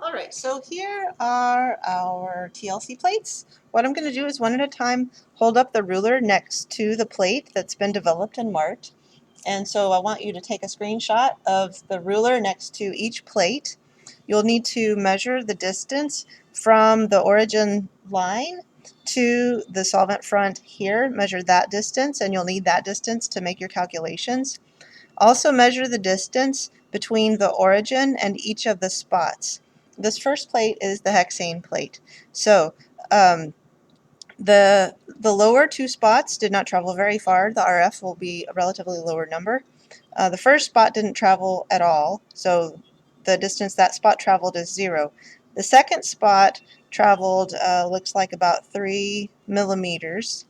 Alright, so here are our TLC plates. What I'm going to do is one at a time hold up the ruler next to the plate that's been developed and marked. And so I want you to take a screenshot of the ruler next to each plate. You'll need to measure the distance from the origin line to the solvent front here. Measure that distance, and you'll need that distance to make your calculations. Also measure the distance between the origin and each of the spots. This first plate is the hexane plate. So the lower two spots did not travel very far. The RF will be a relatively lower number. The first spot didn't travel at all, so the distance that spot traveled is 0. The second spot traveled looks like about 3 millimeters.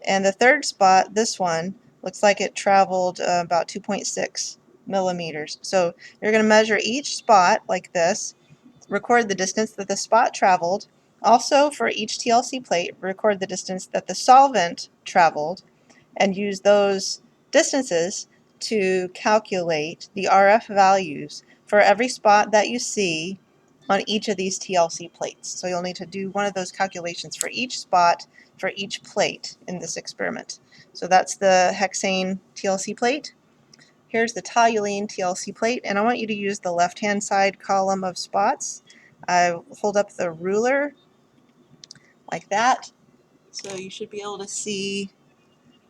And the third spot, this one, looks like it traveled about 2.6 millimeters. So you're going to measure each spot like this, record the distance that the spot traveled. Also, for each TLC plate, record the distance that the solvent traveled, and use those distances to calculate the RF values for every spot that you see on each of these TLC plates. So you'll need to do one of those calculations for each spot for each plate in this experiment. So that's the hexane TLC plate. Here's the toluene TLC plate, and I want you to use the left-hand side column of spots. I hold up the ruler like that, so you should be able to see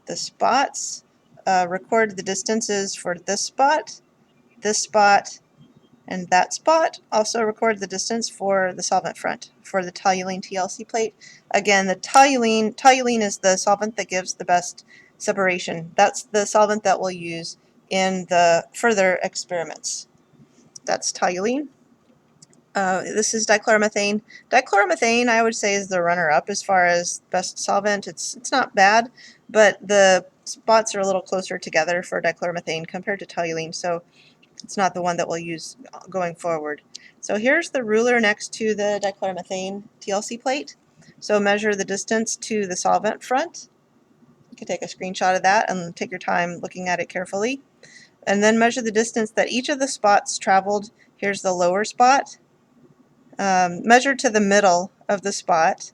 the spots. Record the distances for this spot, and that spot. Also record the distance for the solvent front for the toluene TLC plate. Again, the toluene is the solvent that gives the best separation. That's the solvent that we'll use in the further experiments. That's toluene. This is dichloromethane. Dichloromethane, I would say, is the runner-up as far as best solvent. It's not bad, but the spots are a little closer together for dichloromethane compared to toluene, so it's not the one that we'll use going forward. So here's the ruler next to the dichloromethane TLC plate. So measure the distance to the solvent front. You can take a screenshot of that and take your time looking at it carefully. And then measure the distance that each of the spots traveled. Here's the lower spot. Measure to the middle of the spot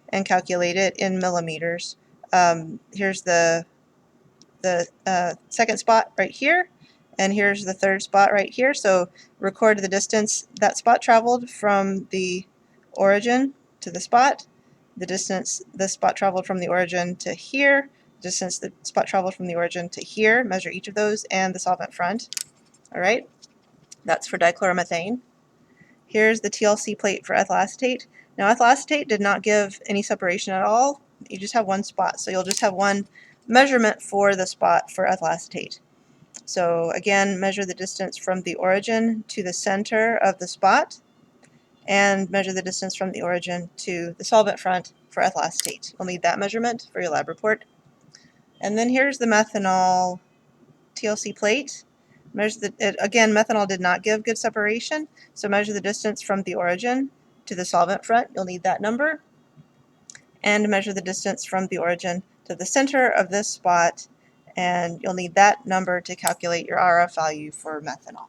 and calculate it in millimeters. Here's the second spot right here, and here's the third spot right here. So record the distance that spot traveled from the origin to the spot, the distance the spot traveled from the origin to here, the distance the spot traveled from the origin to here. Measure each of those and the solvent front. Alright, that's for dichloromethane. Here's the TLC plate for ethyl acetate. Now ethyl acetate did not give any separation at all. You just have one spot, so you'll just have one measurement for the spot for ethyl acetate. So again, measure the distance from the origin to the center of the spot, and measure the distance from the origin to the solvent front for ethyl acetate. You'll need that measurement for your lab report. And then here's the methanol TLC plate. Again, methanol did not give good separation, so measure the distance from the origin to the solvent front. You'll need that number. And measure the distance from the origin to the center of this spot, and you'll need that number to calculate your RF value for methanol.